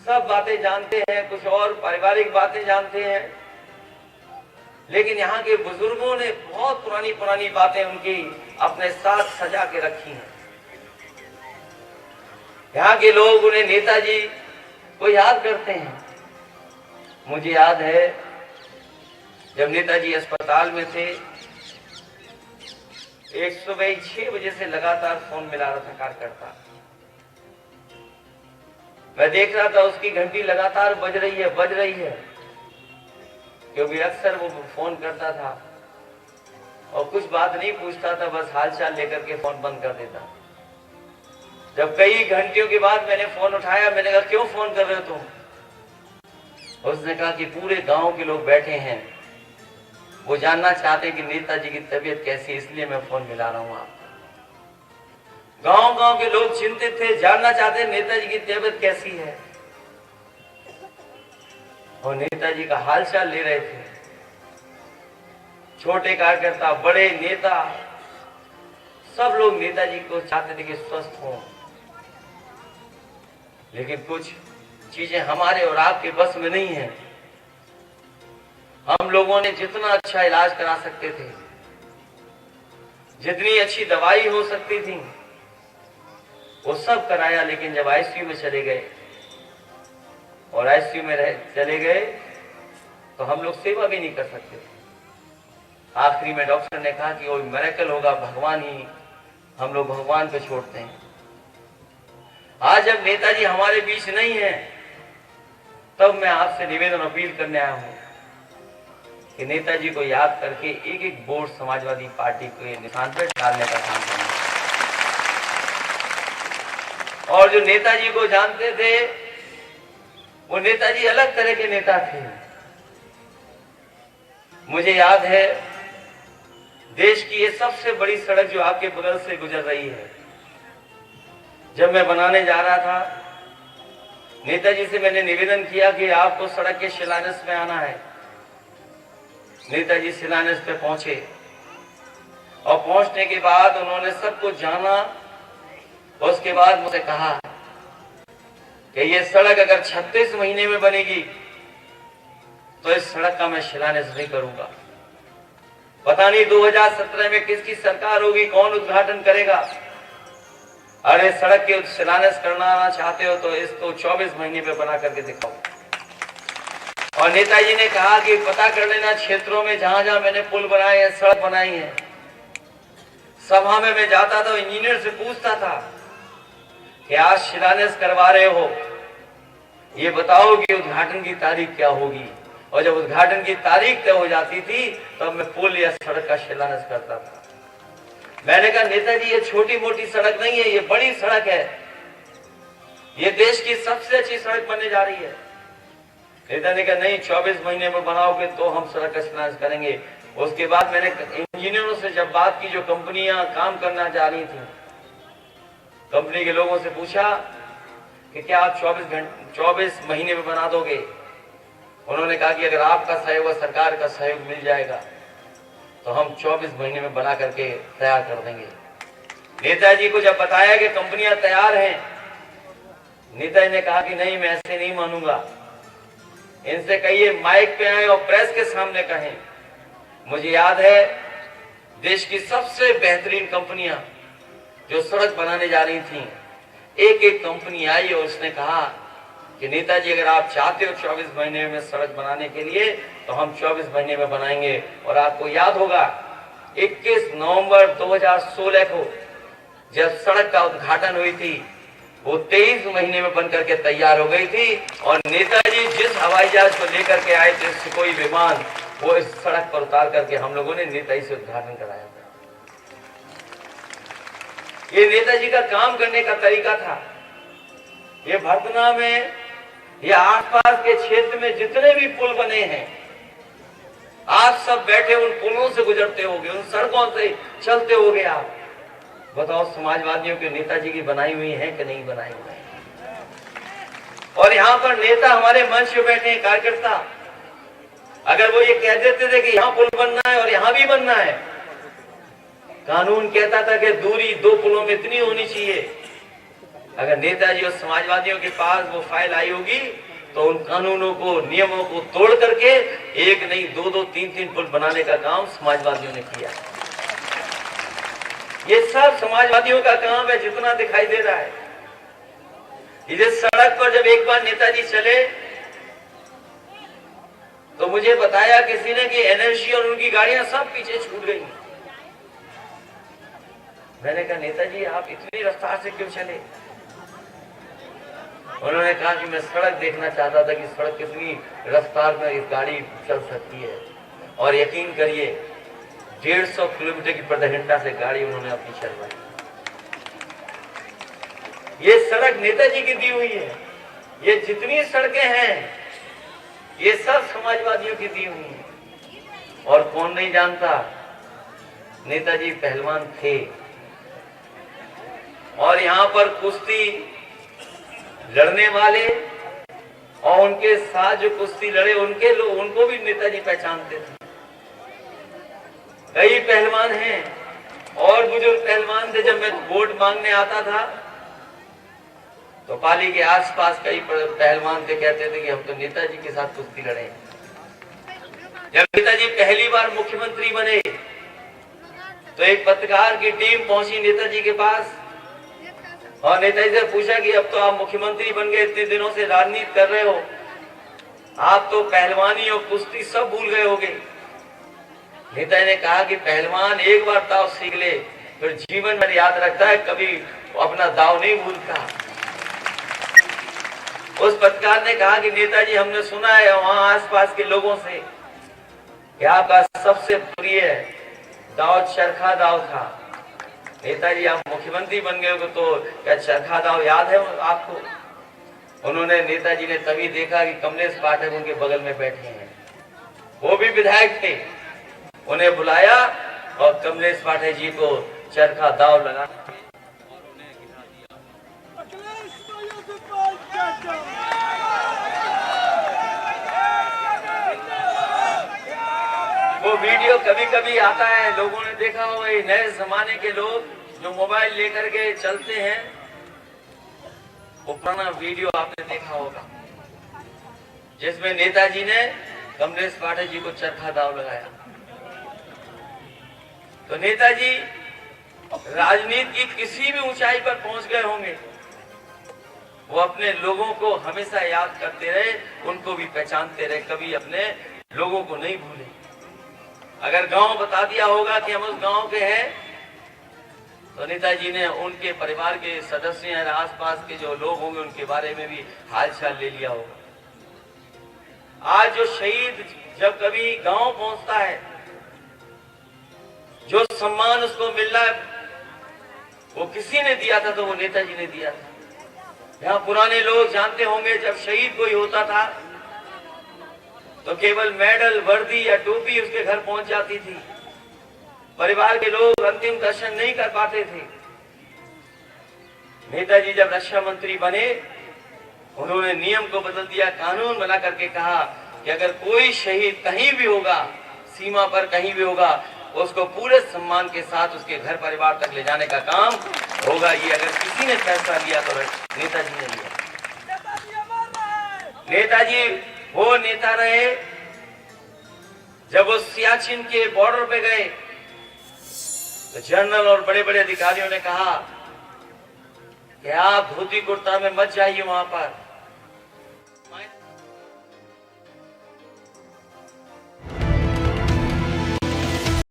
सब बातें जानते हैं, कुछ और पारिवारिक बातें जानते हैं, लेकिन यहाँ के बुजुर्गों ने बहुत पुरानी पुरानी बातें उनकी अपने साथ सजा के रखी हैं। यहाँ के लोग उन्हें नेताजी को याद करते हैं। मुझे याद है जब नेताजी अस्पताल में थे, एक सुबह 6 बजे से लगातार फोन मिला रहा था कार्यकर्ता। मैं देख रहा था उसकी घंटी लगातार बज रही है, क्योंकि अक्सर वो फोन करता था और कुछ बात नहीं पूछता था, बस हालचाल लेकर के फोन बंद कर देता। जब कई घंटियों के बाद मैंने फोन उठाया, मैंने कहा क्यों फोन कर रहे हो तुम? उसने कहा कि पूरे गांव के लोग बैठे हैं, वो जानना चाहते कि नेताजी की तबीयत कैसी है, इसलिए मैं फोन मिला रहा हूं आपको। गांव के लोग चिंतित थे, जानना चाहते नेताजी की तबीयत कैसी है, और नेताजी का हालचाल ले रहे थे। छोटे कार्यकर्ता, बड़े नेता, सब लोग नेताजी को चाहते थे कि स्वस्थ हों, लेकिन कुछ चीजें हमारे और आपके बस में नहीं है। हम लोगों ने जितना अच्छा इलाज करा सकते थे, जितनी अच्छी दवाई हो सकती थी, वो सब कराया, लेकिन जब आईसीयू में चले गए और आईसीयू में चले गए तो हम लोग सेवा भी नहीं कर सकते थे। आखिरी में डॉक्टर ने कहा कि वो मिरेकल होगा, भगवान ही, हम लोग भगवान को छोड़ते हैं। आज जब नेताजी हमारे बीच नहीं है, तब मैं आपसे निवेदन अपील करने आया हूं कि नेताजी को याद करके एक एक वोट समाजवादी पार्टी को निशान पर डालने का काम करना। और जो नेताजी को जानते थे, वो नेताजी अलग तरह के नेता थे। मुझे याद है देश की ये सबसे बड़ी सड़क जो आपके बगल से गुजर रही है, जब मैं बनाने जा रहा था, नेताजी से मैंने निवेदन किया कि आपको सड़क के शिलान्यास में आना है। नेताजी शिलान्यास पे पहुंचे और पहुंचने के बाद उन्होंने सब कुछ जाना। उसके बाद मुझसे कहा कि ये सड़क अगर 36 महीने में बनेगी तो इस सड़क का मैं शिलान्यास नहीं करूंगा। पता नहीं 2017 में किसकी सरकार होगी, कौन उद्घाटन करेगा। अरे सड़क के शिलान्यास करना चाहते हो तो इसको 24 महीने में बना करके दिखाओ। और नेताजी ने कहा कि पता कर लेना क्षेत्रों में जहां जहां मैंने पुल बनाए हैं, सड़क बनाई है। सभा में मैं जाता था, इंजीनियर से पूछता था कि आज शिलान्यास करवा रहे हो, ये बताओ कि उद्घाटन की तारीख क्या होगी। और जब उद्घाटन की तारीख तय हो जाती थी तब मैं पुल या सड़क का शिलान्यास करता था। मैंने कहा नेताजी ये छोटी मोटी सड़क नहीं है, ये बड़ी सड़क है, ये देश की सबसे अच्छी सड़क बनने जा रही है। नेता ने कहा नहीं, 24 महीने में बनाओगे तो हम सड़क का शिलान्यास करेंगे। उसके बाद मैंने इंजीनियरों से जब बात की, जो कंपनियां काम करना चाह रही थी, कंपनी के लोगों से पूछा कि क्या आप 24 महीने में बना दोगे। उन्होंने कहा कि अगर आपका सहयोग, सरकार का सहयोग मिल जाएगा तो हम 24 महीने में बना करके तैयार कर देंगे। नेताजी को जब बताया कि कंपनियां तैयार हैं, नेताजी ने कहा कि नहीं, मैं ऐसे नहीं मानूंगा, इनसे कहिए माइक पे आए और प्रेस के सामने कहें। मुझे याद है देश की सबसे बेहतरीन कंपनियां जो सड़क बनाने जा रही थी, एक एक कंपनी आई और उसने कहा कि नेताजी अगर आप चाहते हो 24 महीने में सड़क बनाने के लिए तो हम 24 महीने में बनाएंगे। और आपको याद होगा 21 नवंबर 2016 को जब सड़क का उद्घाटन हुई थी, वो 23 महीने में बनकर के तैयार हो गई थी। और नेताजी जिस हवाई जहाज को लेकर के आए थे, सुखोई विमान, वो इस सड़क पर उतार करके हम लोगों ने नेताजी से उद्घाटन कराया था। ये नेताजी का काम करने का तरीका था। ये भरतना में या आसपास के क्षेत्र में जितने भी पुल बने हैं, आप सब बैठे उन पुलों से गुजरते होंगे, उन सड़कों से चलते होंगे। आप बताओ समाजवादियों के नेताजी की बनाई हुई है कि नहीं बनाई हुई है। और यहाँ पर नेता हमारे मंच पे बैठे हैं, कार्यकर्ता, अगर वो ये कह देते थे कि यहाँ पुल बनना है और यहाँ भी बनना है, कानून कहता था कि दूरी 2 पुलों में इतनी होनी चाहिए, अगर नेताजी और समाजवादियों के पास वो फाइल आई होगी तो उन कानूनों को, नियमों को तोड़ करके एक नहीं, दो दो, तीन तीन पुल बनाने का काम समाजवादियों ने किया। ये सब समाजवादियों का काम है जितना दिखाई दे रहा है। इस सड़क पर जब एक बार नेताजी चले तो मुझे बताया किसी ने कि एनएलसी और उनकी गाड़ियां सब पीछे छूट गई। मैंने कहा नेताजी आप इतनी रफ्तार से क्यों चले? उन्होंने कहा कि मैं सड़क देखना चाहता था कि सड़क कितनी रफ्तार में इस गाड़ी चल सकती है। और यकीन करिए 150 किलोमीटर की प्रति घंटा से गाड़ी उन्होंने अपनी चलवाई। ये सड़क नेताजी की दी हुई है। ये जितनी सड़कें हैं ये सब समाजवादियों की दी हुई है। और कौन नहीं जानता, नेताजी पहलवान थे और यहाँ पर कुश्ती लड़ने वाले और उनके साथ जो कुश्ती लड़े उनके लोग, उनको भी नेताजी पहचानते थे। कई पहलवान हैं और बुजुर्ग पहलवान थे। जब मैं वोट मांगने आता था तो पाली के आसपास कई पहलवान थे, कहते थे कि हम तो नेताजी के साथ कुश्ती लड़े। जब नेताजी पहली बार मुख्यमंत्री बने तो एक पत्रकार की टीम पहुंची नेताजी के पास और नेताजी से पूछा कि अब तो आप मुख्यमंत्री बन गए, इतने दिनों से राजनीति कर रहे हो, आप तो पहलवानी और कुश्ती सब भूल गए होगे। नेताजी ने कहा कि पहलवान एक बार दाव सीख ले फिर जीवन में याद रखता है, कभी अपना दाव नहीं भूलता। उस पत्रकार ने कहा कि नेताजी हमने सुना है वहां आसपास के लोगों से कि आपका सबसे प्रिय दाव चरखा दाव था। नेताजी आप मुख्यमंत्री बन गए हो तो क्या चरखा दाव याद है आपको? उन्होंने, नेताजी ने तभी देखा कि कमलेश पाठक उनके बगल में बैठे हैं, वो भी विधायक थे। उन्हें बुलाया और कमलेश पाठक जी को चरखा दाव लगा। वो वीडियो कभी कभी आता है, लोगों ने देखा होगा, नए जमाने के लोग जो मोबाइल लेकर के चलते हैं, वो पुराना वीडियो आपने देखा होगा जिसमें नेताजी ने कमलेश पाठक जी को चरखा दाव लगाया। तो नेताजी राजनीति की किसी भी ऊंचाई पर पहुंच गए होंगे, वो अपने लोगों को हमेशा याद करते रहे, उनको भी पहचानते रहे, कभी अपने लोगों को नहीं भूले। अगर गांव बता दिया होगा कि हम उस गांव के हैं तो नेताजी ने उनके परिवार के सदस्य और आसपास के जो लोग होंगे उनके बारे में भी हालचाल ले लिया होगा। आज जो शहीद जब कभी गांव पहुंचता है, जो सम्मान उसको मिल रहा है वो किसी ने दिया था तो वो नेताजी ने दिया था। यहाँ पुराने लोग जानते होंगे जब शहीद कोई होता था तो केवल मेडल, वर्दी या टोपी उसके घर पहुंच जाती थी। परिवार के लोग अंतिम दर्शन नहीं कर पाते थे। नेताजी जब रक्षा मंत्री बने उन्होंने नियम को बदल दिया, कानून बना करके कहा कि अगर कोई शहीद कहीं भी होगा, सीमा पर कहीं भी होगा, उसको पूरे सम्मान के साथ उसके घर परिवार तक ले जाने का काम होगा। ये अगर किसी ने फैसला लिया तो नेताजी ने लिया। नेताजी वो नेता रहे जब वो सियाचिन के बॉर्डर पे गए तो जनरल और बड़े बड़े अधिकारियों ने कहा कि आप धोती कुर्ता में मत जाइए वहां पर।